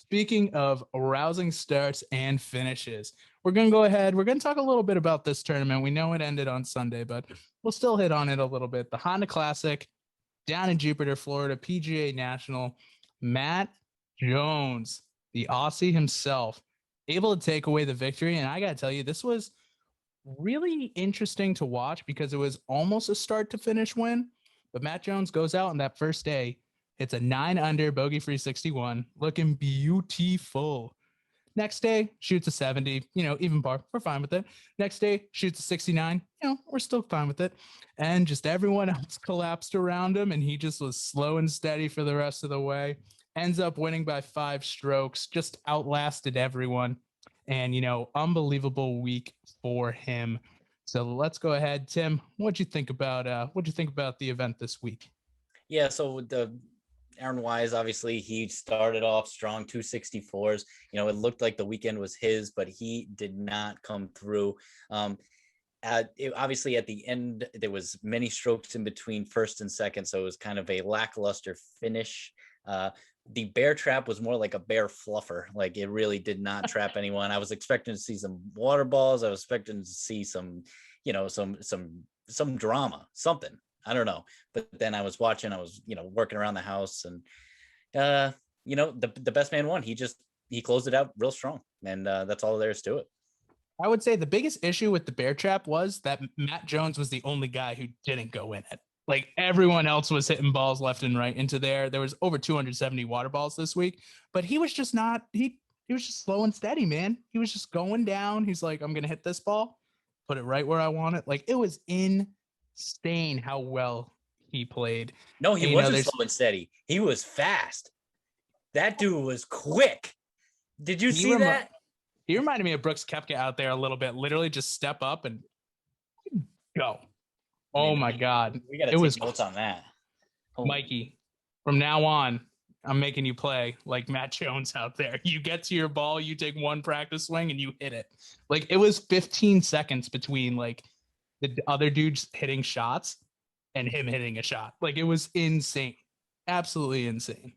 Speaking of rousing starts and finishes, we're going to go ahead. We're going to talk a little bit about this tournament. We know it ended on Sunday, but we'll still hit on it a little bit. The Honda Classic down in Jupiter, Florida, PGA National. Matt Jones, the Aussie himself, able to take away the victory. And I got to tell you, this was really interesting to watch because it was almost a start to finish win. But Matt Jones goes out on that first day. It's a 9 under bogey free 61, looking beautiful. Next day, shoots a 70, even par. We're fine with it. Next day, shoots a 69. We're still fine with it. And just everyone else collapsed around him, and he just was slow and steady for the rest of the way. Ends up winning by 5 strokes, just outlasted everyone. And, unbelievable week for him. So let's go ahead. Tim, what'd you think about the event this week? Yeah, so Aaron Wise, obviously, he started off strong, 264s. It looked like the weekend was his, but he did not come through. Obviously, at the end, there was many strokes in between first and second, so it was kind of a lackluster finish. The bear trap was more like a bear fluffer. Like, it really did not trap anyone. I was expecting to see some water balls. I was expecting to see some drama, something. I don't know. But then I was watching, working around the house, and the best man won. He closed it out real strong, and that's all there is to it. I would say the biggest issue with the bear trap was that Matt Jones was the only guy who didn't go in it. Like, everyone else was hitting balls left and right into there. There was over 270 water balls this week, but he was just not, he was just slow and steady, man. He was just going down. He's like, I'm going to hit this ball, put it right where I want it. Like, it was insane how well he played. No, he wasn't slow and steady. He was fast. That dude was quick. Did you see that? He reminded me of Brooks Koepka out there a little bit. Literally just step up and go. Oh my God. We got to take notes on that. Mikey, from now on, I'm making you play like Matt Jones out there. You get to your ball, you take one practice swing, and you hit it. Like, it was 15 seconds between, like, the other dudes hitting shots and him hitting a shot. Like, it was insane. Absolutely insane.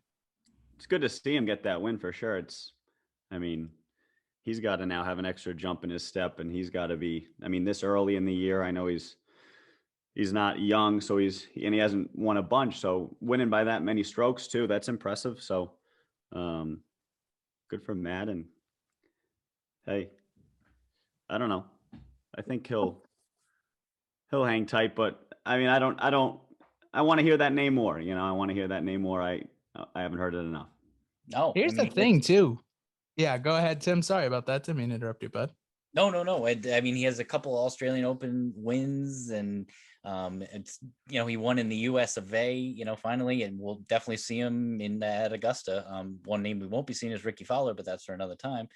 It's good to see him get that win for sure. He's got to now have an extra jump in his step, and he's got to be, this early in the year, I know he's not young, so he hasn't won a bunch. So winning by that many strokes too, that's impressive. So good for Matt. And hey, I don't know. I think he'll hang tight, but I want to hear that name more. I want to hear that name more. I haven't heard it enough. No. Here's the thing too. Yeah, go ahead, Tim. Sorry about that. Didn't mean to interrupt you, bud. No. He has a couple Australian Open wins, and he won in the US of A, finally, and we'll definitely see him at Augusta. One name we won't be seeing is Ricky Fowler, but that's for another time.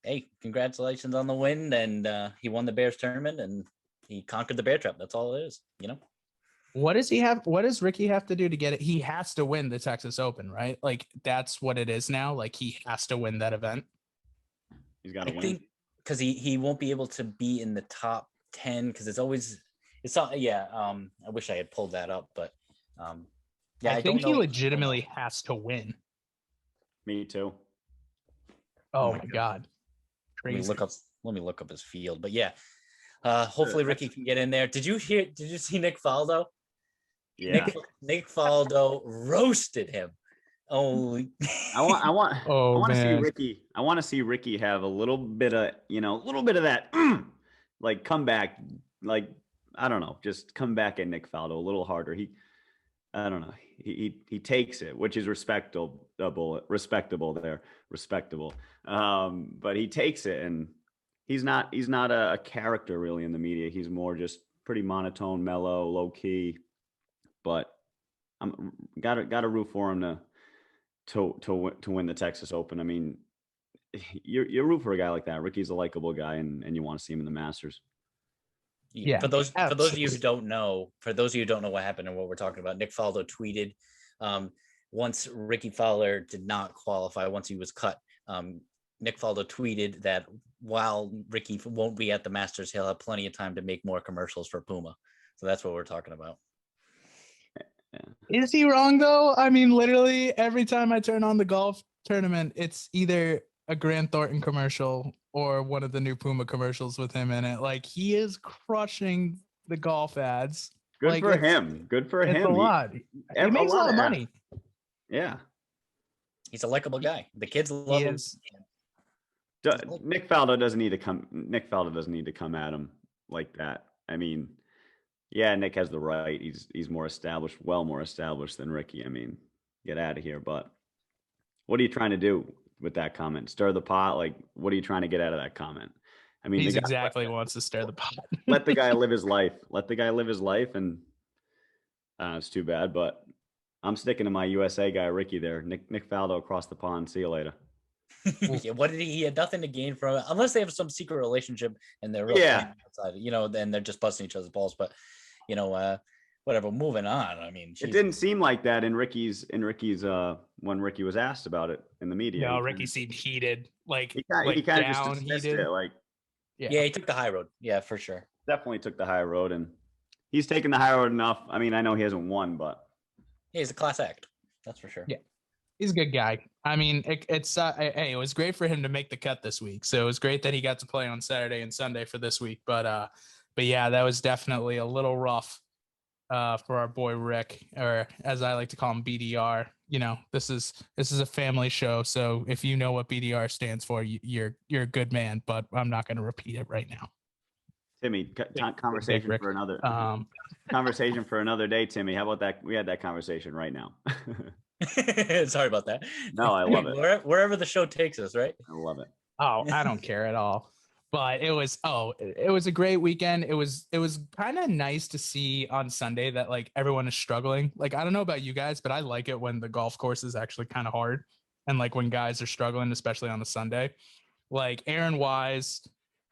Hey, congratulations on the win, and he won the Bears tournament, and he conquered the bear trap. That's all it is, What does Ricky have to do to get it? He has to win the Texas Open, right? Like, that's what it is now. Like, he has to win that event. He's got to win. I think because he won't be able to be in the top 10 because it's not. Yeah. I wish I had pulled that up, but I think he legitimately has to win. Me too. Oh my God. Crazy. Let me look up his field. But yeah, hopefully Ricky can get in there. Did you see Nick Faldo? Yeah. Nick Faldo roasted him. Oh, I want to see Ricky. I want to see Ricky have a little bit of that, like, comeback. Like, I don't know, just come back at Nick Faldo a little harder. I don't know. He takes it, which is respectable there. But he takes it, and he's not a character really in the media. He's more just pretty monotone, mellow, low key. But I'm gotta root for him to win the Texas Open. You root for a guy like that. Ricky's a likable guy, and you want to see him in the Masters. Yeah. For those of you who don't know what happened and what we're talking about, Nick Faldo tweeted once Ricky Fowler did not qualify, once he was cut. Nick Faldo tweeted that while Ricky won't be at the Masters, he'll have plenty of time to make more commercials for Puma. So that's what we're talking about. Is he wrong though? I mean, literally every time I turn on the golf tournament, it's either a Grant Thornton commercial or one of the new Puma commercials with him in it. Like, he is crushing the golf ads. Good like, for him. Good for it's him. A lot. He makes a lot of money. Yeah. He's a likable guy. The kids love him. Nick Faldo doesn't need to come. Nick Faldo doesn't need to come at him like that. I mean, yeah, Nick has the right. He's more established, well more established than Ricky. I mean, get out of here. But what are you trying to do with that comment? Stir the pot? Like, what are you trying to get out of that comment? I mean, he's exactly wants to stir the pot. Let the guy live his life. Let the guy live his life, and it's too bad. But I'm sticking to my USA guy, Ricky. There, Nick Faldo across the pond. See you later. Yeah, what did he had nothing to gain from it, unless they have some secret relationship and they're real outside, then they're just busting each other's balls. But whatever, moving on. I mean, it didn't seem like that in Ricky's when Ricky was asked about it in the media. No, Ricky seemed heated. He kind of just dismissed it. Like, yeah, he took the high road. Yeah, for sure. Definitely took the high road, and he's taken the high road enough. I mean, I know he hasn't won, but he's a class act. That's for sure. Yeah. He's a good guy. I mean, it was great for him to make the cut this week. So it was great that he got to play on Saturday and Sunday for this week. But yeah, that was definitely a little rough for our boy Rick, or as I like to call him, BDR. This is a family show, so if you know what BDR stands for, you're a good man. But I'm not going to repeat it right now. Timmy, conversation for another conversation for another day. Timmy, how about that? We had that conversation right now. Sorry about that. No, I love it. Wherever the show takes us, right? I love it. Oh, I don't care at all. But it was a great weekend. It was kind of nice to see on Sunday that like everyone is struggling. Like, I don't know about you guys, but I like it when the golf course is actually kind of hard, and like when guys are struggling, especially on a Sunday. Like Aaron Wise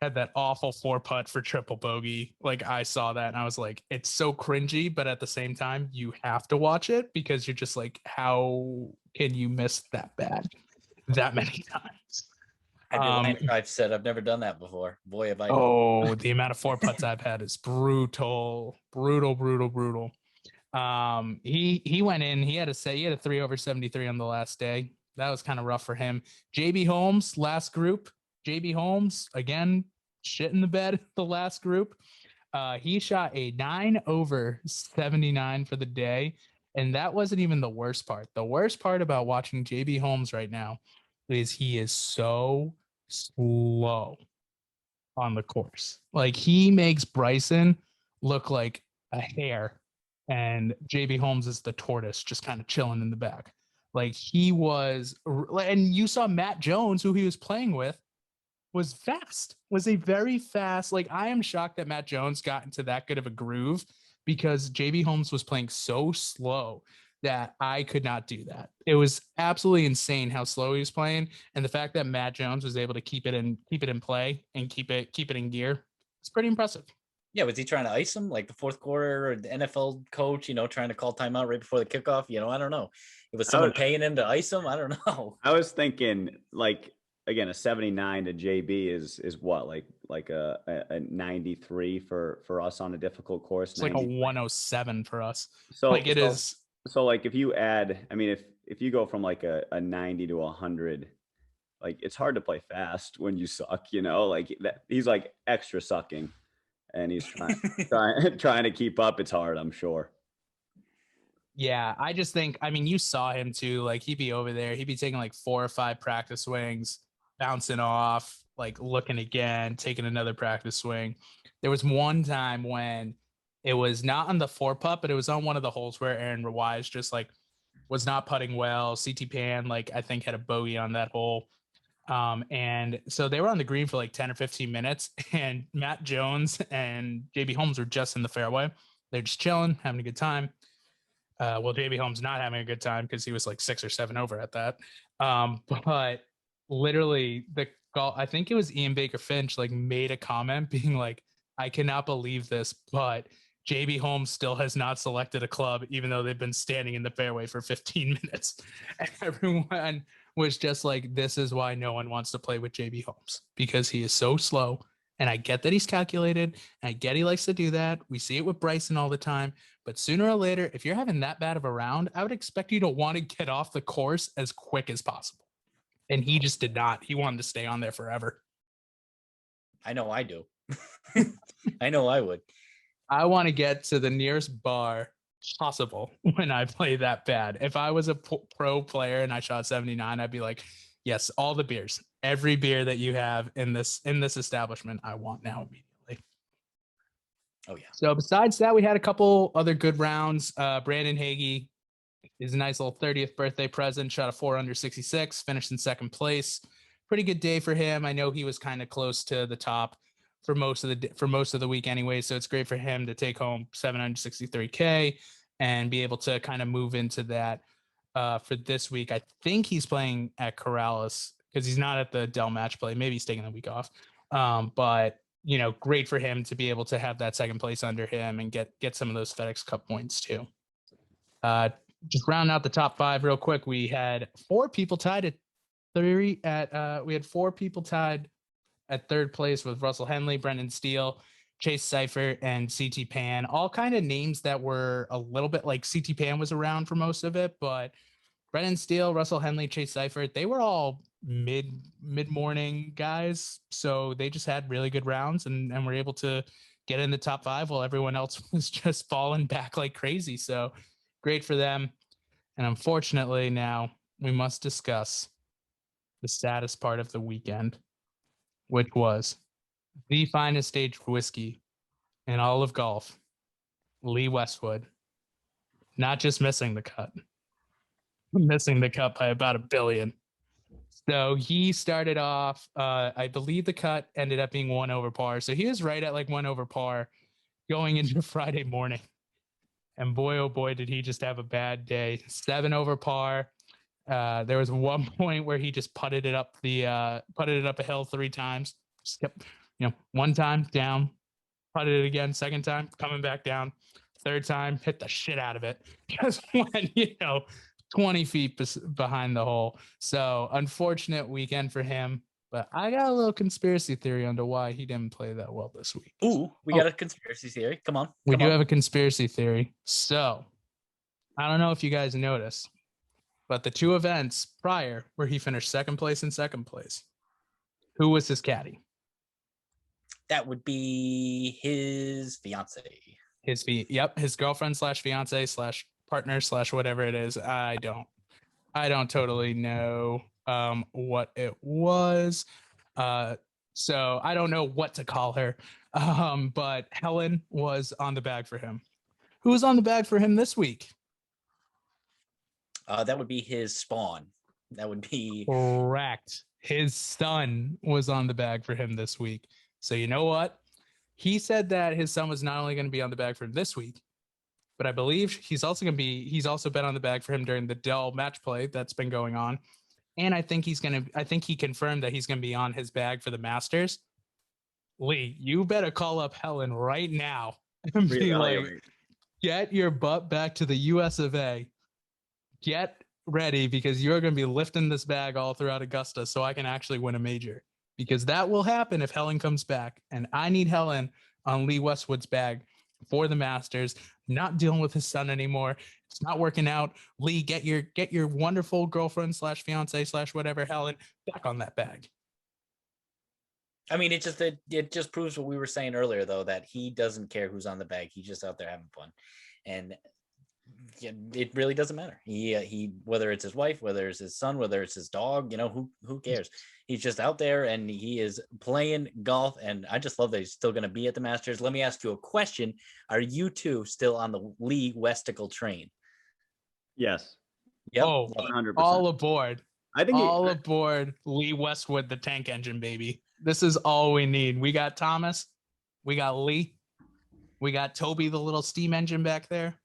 had that awful 4-putt for triple bogey. Like, I saw that and I was like, it's so cringy, but at the same time, you have to watch it because you're just like, how can you miss that bad that many times? I've said I've never done that before. Boy, have I. Oh, the amount of 4-putts I've had is brutal. He went in. He had a 3 over 73 on the last day. That was kind of rough for him. JB Holmes, last group. JB Holmes, again, shit in the bed, the last group. He shot a 9 over 79 for the day. And that wasn't even the worst part. The worst part about watching JB Holmes right now is he is so slow on the course. Like, he makes Bryson look like a hare, and JB Holmes is the tortoise just kind of chilling in the back. Like, he was, and you saw Matt Jones, who he was playing with, was fast, was a very fast. Like, I am shocked that Matt Jones got into that good of a groove because JB Holmes was playing so slow that I could not do that. It was absolutely insane how slow he was playing, and the fact that Matt Jones was able to keep it in play and keep it in gear. It's pretty impressive. Yeah, was he trying to ice him like the fourth quarter, or the NFL coach, trying to call timeout right before the kickoff? I don't know. It was someone paying him to ice him. I don't know. I was thinking, like, again, a 79 to JB is what, like a 93 for us on a difficult course. It's like a 107 for us. So like it is. So like if you add, I mean, if you go from like a 90 to 100, like it's hard to play fast when you suck. Like that, he's like extra sucking, and he's trying to keep up. It's hard, I'm sure. Yeah, I just think, I mean, you saw him too. Like, he'd be over there. He'd be taking like 4 or 5 practice swings, bouncing off, like looking again, taking another practice swing. There was one time when it was not on the 4-putt, but it was on one of the holes where Aaron Wise just like was not putting well. CT Pan, like, I think had a bogey on that hole. And so they were on the green for like 10 or 15 minutes, and Matt Jones and JB Holmes were just in the fairway. They're just chilling, having a good time. Well, JB Holmes not having a good time because he was like 6 or 7 over at that. But literally I think it was Ian Baker Finch, like, made a comment being like, I cannot believe this, but JB Holmes still has not selected a club, even though they've been standing in the fairway for 15 minutes. And everyone was just like, this is why no one wants to play with JB Holmes, because he is so slow And I get that he's calculated, and I get he likes to do that. We see it with Bryson all the time. But sooner or later, if you're having that bad of a round, I would expect you to want to get off the course as quick as possible. And he just did not. He wanted to stay on there forever. I know I do. I know I would. I want to get to the nearest bar possible when I play that bad. If I was a pro player and I shot 79, I'd be like, yes, all the beers, every beer that you have in this establishment, I want now immediately. Oh yeah. So besides that, we had a couple other good rounds. Brandon Hagee is a nice little 30th birthday present, shot a 4 under 66, finished in second place. Pretty good day for him. I know he was kind of close to the top for most of the week anyway, so it's great for him to take home 763K and be able to kind of move into that for this week. I think he's playing at Corrales because he's not at the Dell match play. Maybe he's taking the week off. But great for him to be able to have that second place under him and get some of those FedEx Cup points too. Just rounding out the top 5 real quick. We had 4 people tied at 3 at we had 4 people tied at third place with Russell Henley, Brendan Steele, Chase Cipher, and CT Pan. All kind of names that were a little bit like CT Pan was around for most of it, but Brendan Steele, Russell Henley, Chase Cipher, they were all mid-morning guys. So they just had really good rounds and were able to get in the top 5 while everyone else was just falling back like crazy. So great for them. And unfortunately, now we must discuss the saddest part of the weekend, which was the finest aged whiskey in all of golf, Lee Westwood, not just missing the cut by about $1 billion. So he started off, I believe the cut ended up being 1 over par. So he was right at like 1 over par going into Friday morning. And boy, oh boy, did he just have a bad day. 7 over par. There was one point where he just putted it up a hill 3 times. Just kept, one time down, putted it again, second time, coming back down, third time, hit the shit out of it. Just went, 20 feet behind the hole. So unfortunate weekend for him. But I got a little conspiracy theory onto why he didn't play that well this week. Ooh, we got a conspiracy theory. Come on. We do have a conspiracy theory. So I don't know if you guys noticed, but the 2 events prior where he finished second place and second place, who was his caddy? That would be his fiance. His girlfriend / fiance / partner / whatever it is. I don't totally know what it was. So I don't know what to call her. But Helen was on the bag for him. Who was on the bag for him this week? That would be his spawn. That would be correct. His son was on the bag for him this week. So you know what? He said that his son was not only going to be on the bag for him this week, but I believe he's also been on the bag for him during the Dell match play that's been going on. And I think he confirmed that he's going to be on his bag for the Masters. Lee, you better call up Helen right now and be like, get your butt back to the US of A. Get ready because you're going to be lifting this bag all throughout Augusta so I can actually win a major. Because that will happen if Helen comes back. And I need Helen on Lee Westwood's bag for the Masters. Not dealing with his son anymore. It's not working out. Lee, get your wonderful girlfriend / fiance / whatever, Helen, back on that bag. I mean, it just proves what we were saying earlier, though, that he doesn't care who's on the bag. He's just out there having fun. And it really doesn't matter. He whether it's his wife, whether it's his son, whether it's his dog, who cares? He's just out there and he is playing golf. And I just love that he's still going to be at the Masters. Let me ask you a question. Are you two still on the Lee Westicle train? Yes. Yep. Oh, 100%. All aboard. Aboard Lee Westwood, the tank engine, baby. This is all we need. We got Thomas. We got Lee. We got Toby, the little steam engine back there.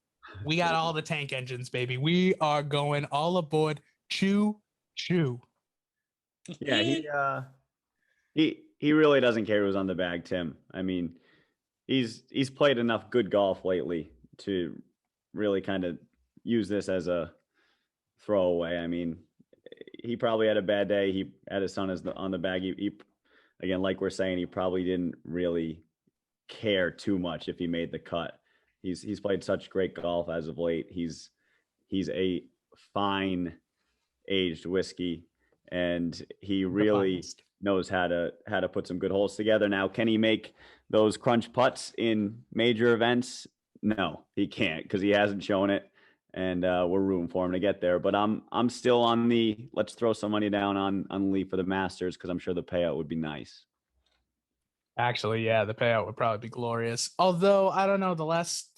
We got all the tank engines, baby. We are going all aboard. Choo, choo. Yeah, he really doesn't care who's on the bag, Tim. I mean, he's played enough good golf lately to really kind of use this as a throwaway. I mean, he probably had a bad day. He had his son on the bag. again, like we're saying, he probably didn't really care too much if he made the cut. He's played such great golf as of late. He's a fine aged whiskey, and he really knows how to put some good holes together. Now, can he make those crunch putts in major events? No, he can't, because he hasn't shown it, and we're rooting for him to get there. But I'm still on the let's throw some money down on Lee for the Masters, because I'm sure the payout would be nice. Actually, yeah, the payout would probably be glorious. Although I don't know,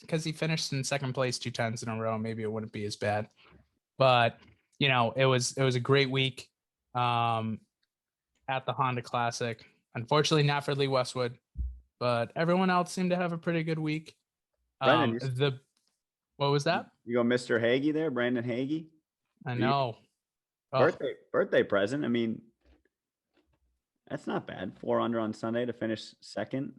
because he finished in second place 2 times in a row, maybe it wouldn't be as bad. But it was a great week at the Honda Classic. Unfortunately, not for Lee Westwood, but everyone else seemed to have a pretty good week. Brandon, what was that? You go, Mr. Hagee there, Brandon Hagee. I know. Birthday present. I mean, that's not bad. 4 under on Sunday to finish second.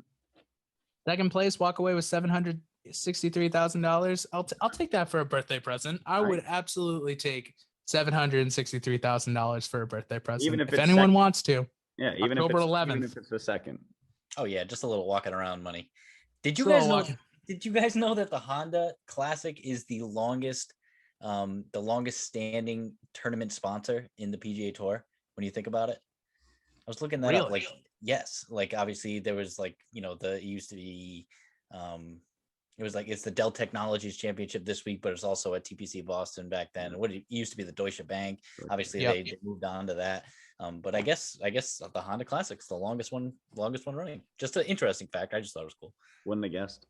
Second place, walk away with $763,000. I'll take that for a birthday present. I would absolutely take $763,000 for a birthday present. Even if anyone wants to. Yeah, even October if 11th. Even if it's the second. Oh yeah, just a little walking around money. Did you guys know? Did you guys know that the Honda Classic is the longest standing tournament sponsor in the PGA Tour? When you think about it. I was looking that up. Like, yes, like obviously there was like, it used to be, it was like, it's the Dell Technologies Championship this week, but it's also at TPC Boston back then. It used to be the Deutsche Bank. Obviously they moved on to that. But I guess the Honda Classic's the longest one running. Just an interesting fact. I just thought it was cool. Wouldn't have guessed.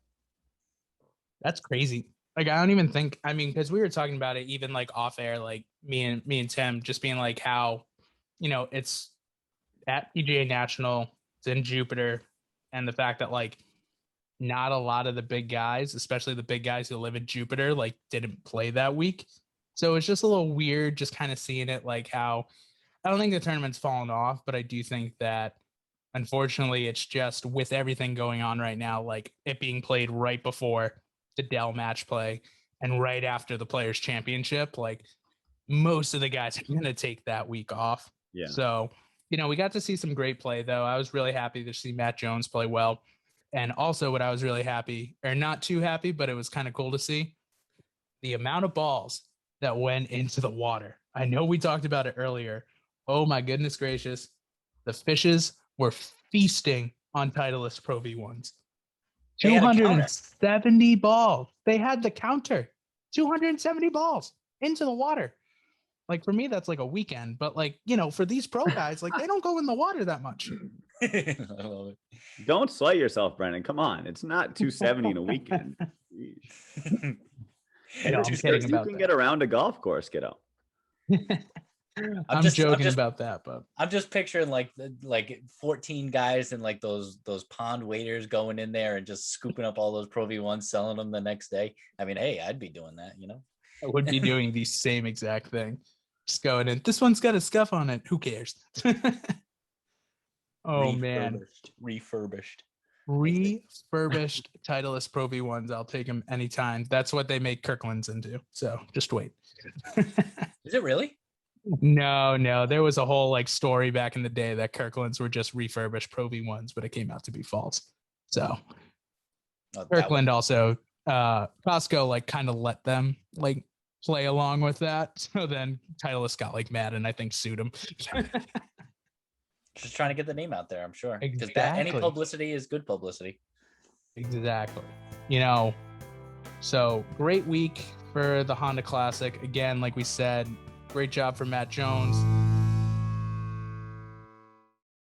That's crazy. Like, I don't even think, because we were talking about it even like off air, like me and Tim just being like how, it's at PGA National, it's in Jupiter, and the fact that like not a lot of the big guys, especially the big guys who live in Jupiter, like didn't play that week. So it's just a little weird just kind of seeing it, like how I don't think the tournament's fallen off, but I do think that unfortunately it's just with everything going on right now, like it being played right before the Dell match play and right after the Players Championship, like most of the guys are going to take that week off. Yeah. So we got to see some great play, though. I was really happy to see Matt Jones play well. And also what I was really happy, or not too happy, but it was kind of cool to see, the amount of balls that went into the water. I know we talked about it earlier. Oh, my goodness gracious. The fishes were feasting on Titleist Pro V1s. 270 balls. They had the counter. 270 balls into the water. Like, for me, that's like a weekend. But, like, for these pro guys, like, they don't go in the water that much. I love it. Don't slight yourself, Brennan. Come on. It's not 270 in a weekend. I'm kidding about you can get around a golf course, kiddo. I'm joking about that, but I'm just picturing like 14 guys and like those pond waiters going in there and just scooping up all those Pro V1s, selling them the next day. I mean, hey, I'd be doing that, I would be doing the same exact thing. Just going in. This one's got a scuff on it. Who cares? Refurbished Titleist Pro V1s. I'll take them anytime. That's what they make Kirkland's into. So just wait. Is it really? No. There was a whole like story back in the day that Kirkland's were just refurbished Pro V1s, but it came out to be false. So Kirkland also, Costco like kind of let them like play along with that. So then Titleist got like mad and I think sued him. Just trying to get the name out there, I'm sure. Because Exactly. any publicity is good publicity. Exactly. So great week for the Honda Classic. Again, like we said, great job for Matt Jones.